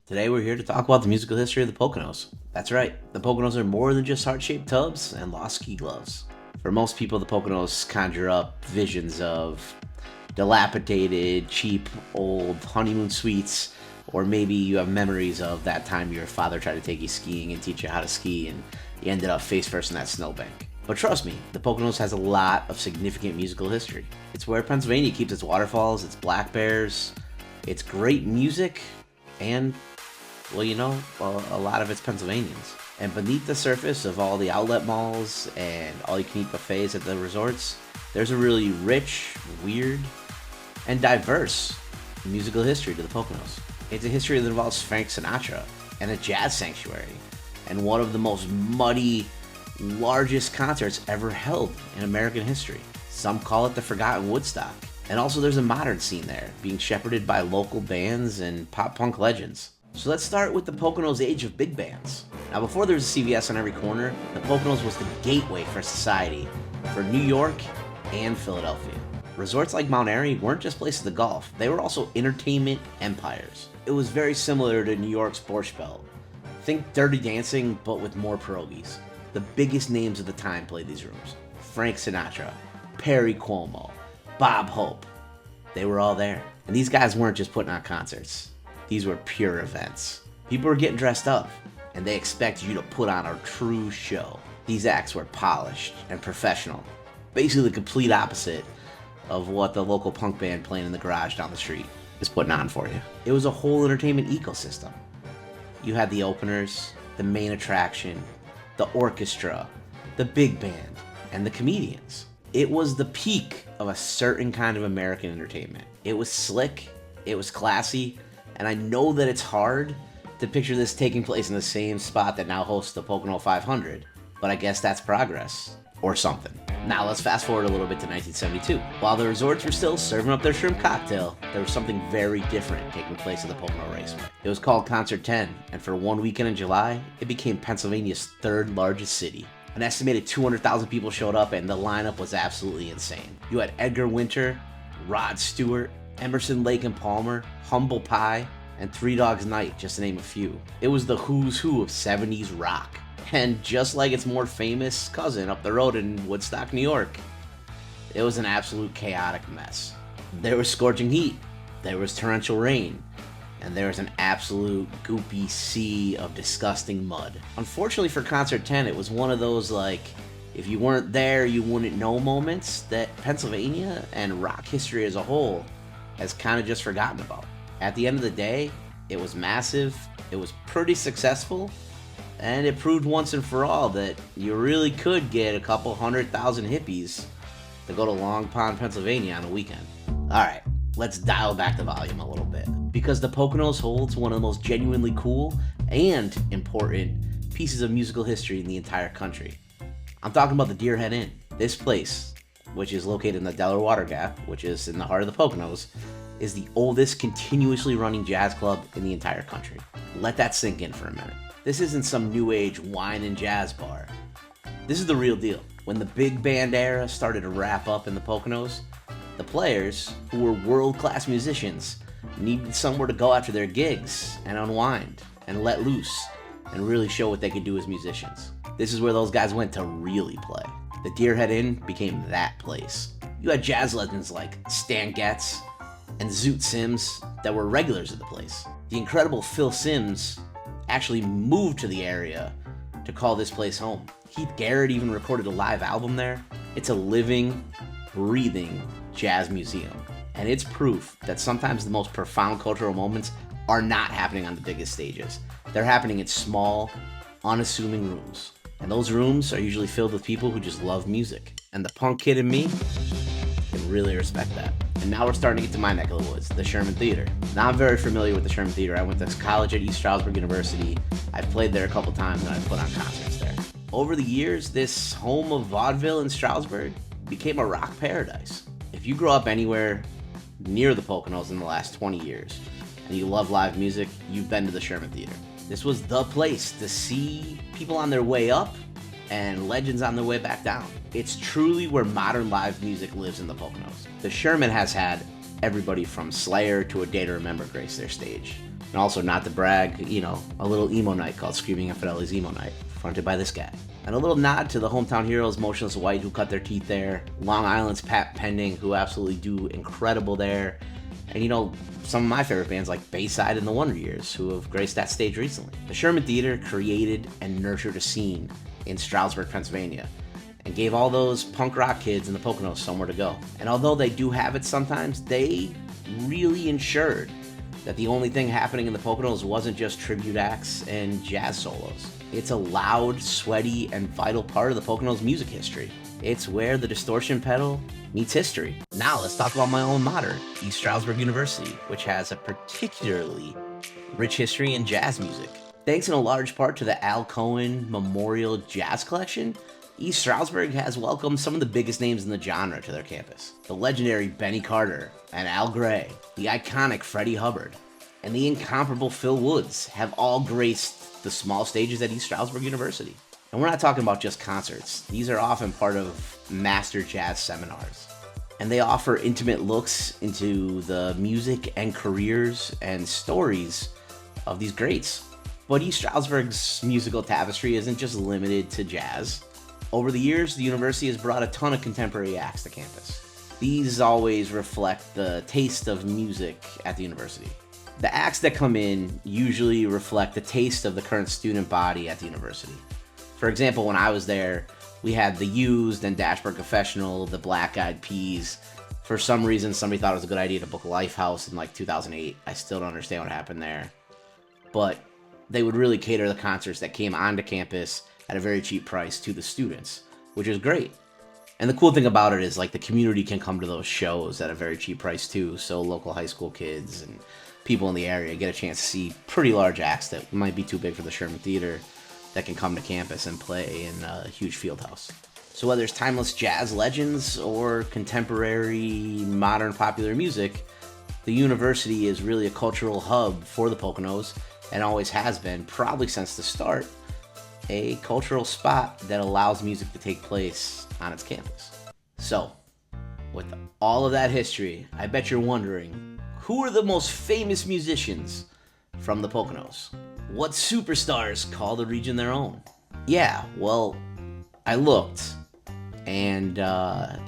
Today we're here to talk about the musical history of the Poconos. That's right, the Poconos are more than just heart-shaped tubs and lost ski gloves. For most people, the Poconos conjure up visions of dilapidated, cheap, old honeymoon suites, or maybe you have memories of that time your father tried to take you skiing and teach you how to ski and you ended up face first in that snowbank. But trust me, the Poconos has a lot of significant musical history. It's where Pennsylvania keeps its waterfalls, its black bears, its great music, and, well, a lot of it's Pennsylvanians. And beneath the surface of all the outlet malls and all-you-can-eat buffets at the resorts, there's a really rich, weird, and diverse musical history to the Poconos. It's a history that involves Frank Sinatra and a jazz sanctuary, and one of the most muddy, largest concerts ever held in American history. Some call it the forgotten Woodstock. And also there's a modern scene there, being shepherded by local bands and pop-punk legends. So let's start with the Poconos' age of big bands. Now, before there was a CVS on every corner, the Poconos was the gateway for society for New York and Philadelphia. Resorts like Mount Airy weren't just places to golf, they were also entertainment empires. It was very similar to New York's Borscht Belt. Think Dirty Dancing, but with more pierogies. The biggest names of the time played these rooms. Frank Sinatra, Perry Como, Bob Hope. They were all there. And these guys weren't just putting on concerts. These were pure events. People were getting dressed up, and they expected you to put on a true show. These acts were polished and professional. Basically the complete opposite of what the local punk band playing in the garage down the street is putting on for you. It was a whole entertainment ecosystem. You had the openers, the main attraction, the orchestra, the big band, and the comedians. It was the peak of a certain kind of American entertainment. It was slick, it was classy, and I know that it's hard to picture this taking place in the same spot that now hosts the Pocono 500, but I guess that's progress, or something. Now let's fast forward a little bit to 1972. While the resorts were still serving up their shrimp cocktail, there was something very different taking place at the Pocono Raceway. It was called Concert 10, and for one weekend in July, it became Pennsylvania's third largest city. An estimated 200,000 people showed up, and the lineup was absolutely insane. You had Edgar Winter, Rod Stewart, Emerson, Lake and Palmer, Humble Pie, and Three Dogs Night, just to name a few. It was the who's who of 70s rock. And just like its more famous cousin up the road in Woodstock, New York, it was an absolute chaotic mess. There was scorching heat, there was torrential rain, and there was an absolute goopy sea of disgusting mud. Unfortunately for Concert 10, it was one of those, if you weren't there, you wouldn't know moments that Pennsylvania and rock history as a whole has kind of just forgotten about. At the end of the day, it was massive, it was pretty successful, and it proved once and for all that you really could get a couple 100,000 hippies to go to Long Pond, Pennsylvania on a weekend. Alright, let's dial back the volume a little bit, because the Poconos holds one of the most genuinely cool and important pieces of musical history in the entire country. I'm talking about the Deer Head Inn. This place, which is located in the Delaware Water Gap, which is in the heart of the Poconos, is the oldest continuously running jazz club in the entire country. Let that sink in for a minute. This isn't some new age wine and jazz bar. This is the real deal. When the big band era started to wrap up in the Poconos, the players, who were world-class musicians, needed somewhere to go after their gigs and unwind and let loose and really show what they could do as musicians. This is where those guys went to really play. The Deer Head Inn became that place. You had jazz legends like Stan Getz and Zoot Sims that were regulars at the place. The incredible Phil Simms actually moved to the area to call this place home. Keith Garrett even recorded a live album there. It's a living, breathing jazz museum. And it's proof that sometimes the most profound cultural moments are not happening on the biggest stages. They're happening in small, unassuming rooms. And those rooms are usually filled with people who just love music. And the punk kid in me can really respect that. And now we're starting to get to my neck of the woods, the Sherman Theater. Now I'm very familiar with the Sherman Theater. I went to college at East Stroudsburg University. I've played there a couple times and I've put on concerts there. Over the years, this home of vaudeville in Stroudsburg became a rock paradise. If you grow up anywhere near the Poconos in the last 20 years and you love live music, you've been to the Sherman Theater. This was the place to see people on their way up and legends on their way back down. It's truly where modern live music lives in the Poconos. The Sherman has had everybody from Slayer to A Day to Remember grace their stage. And also, not to brag, a little emo night called Screaming Infidelity's Emo Night, fronted by this guy. And a little nod to the hometown heroes, Motionless White, who cut their teeth there, Long Island's Pat Pending, who absolutely do incredible there, and some of my favorite bands like Bayside and the Wonder Years, who have graced that stage recently. The Sherman Theater created and nurtured a scene in Stroudsburg, Pennsylvania, and gave all those punk rock kids in the Poconos somewhere to go. And although they do have it sometimes, they really ensured that the only thing happening in the Poconos wasn't just tribute acts and jazz solos. It's a loud, sweaty, and vital part of the Poconos music history. It's where the distortion pedal meets history. Now let's talk about my alma mater, East Stroudsburg University, which has a particularly rich history in jazz music. Thanks in a large part to the Al Cohen Memorial Jazz Collection, East Stroudsburg has welcomed some of the biggest names in the genre to their campus. The legendary Benny Carter and Al Gray, the iconic Freddie Hubbard, and the incomparable Phil Woods have all graced the small stages at East Stroudsburg University. And we're not talking about just concerts. These are often part of master jazz seminars. And they offer intimate looks into the music and careers and stories of these greats. But East Stroudsburg's musical tapestry isn't just limited to jazz. Over the years, the university has brought a ton of contemporary acts to campus. These always reflect the taste of music at the university. The acts that come in usually reflect the taste of the current student body at the university. For example, when I was there, we had The Used and Dashboard Confessional, the Black Eyed Peas. For some reason, somebody thought it was a good idea to book Lifehouse in 2008. I still don't understand what happened there. But they would really cater the concerts that came onto campus at a very cheap price to the students, which is great. And the cool thing about it is the community can come to those shows at a very cheap price too, so local high school kids and people in the area get a chance to see pretty large acts that might be too big for the Sherman Theater that can come to campus and play in a huge field house. So whether it's timeless jazz legends or contemporary modern popular music, the university is really a cultural hub for the Poconos and always has been, probably since the start, a cultural spot that allows music to take place on its campus. So, with all of that history, I bet you're wondering, who are the most famous musicians from the Poconos? What superstars call the region their own? Yeah, well, I looked, and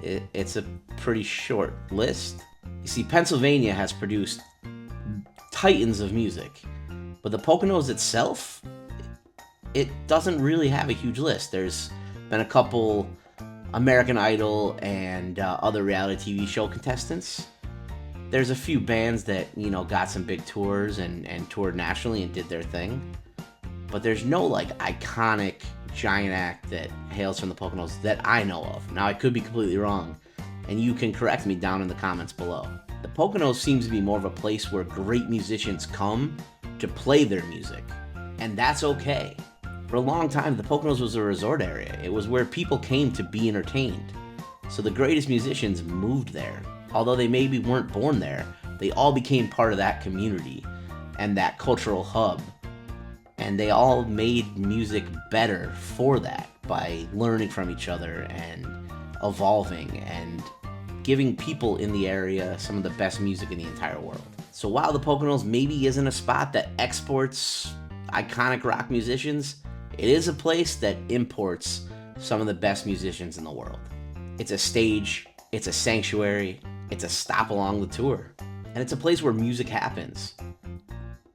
it's a pretty short list. You see, Pennsylvania has produced titans of music, but the Poconos itself, it doesn't really have a huge list. There's been a couple American Idol and other reality TV show contestants. There's a few bands that, got some big tours and toured nationally and did their thing. But there's no, iconic giant act that hails from the Poconos that I know of. Now, I could be completely wrong, and you can correct me down in the comments below. The Poconos seems to be more of a place where great musicians come to play their music, and that's okay. For a long time, the Poconos was a resort area. It was where people came to be entertained. So the greatest musicians moved there. Although they maybe weren't born there, they all became part of that community and that cultural hub. And they all made music better for that by learning from each other and evolving and giving people in the area some of the best music in the entire world. So while the Poconos maybe isn't a spot that exports iconic rock musicians, it is a place that imports some of the best musicians in the world. It's a stage, it's a sanctuary, it's a stop along the tour, and it's a place where music happens.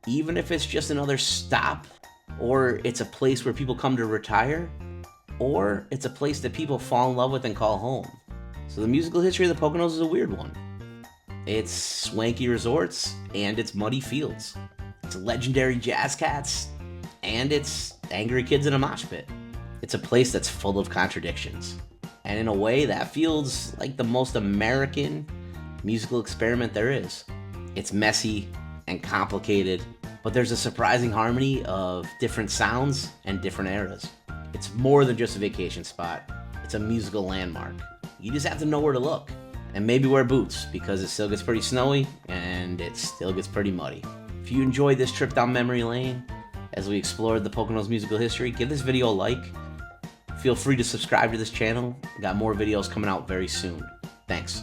Even if it's just another stop, or it's a place where people come to retire, or it's a place that people fall in love with and call home. So the musical history of the Poconos is a weird one. It's swanky resorts, and it's muddy fields. It's legendary jazz cats, and it's angry kids in a mosh pit. It's a place that's full of contradictions. And in a way, that feels like the most American musical experiment there is. It's messy and complicated, but there's a surprising harmony of different sounds and different eras. It's more than just a vacation spot. It's a musical landmark. You just have to know where to look. And maybe wear boots, because it still gets pretty snowy and it still gets pretty muddy. If you enjoyed this trip down memory lane as we explored the Poconos musical history, give this video a like. Feel free to subscribe to this channel. We got more videos coming out very soon. Thanks.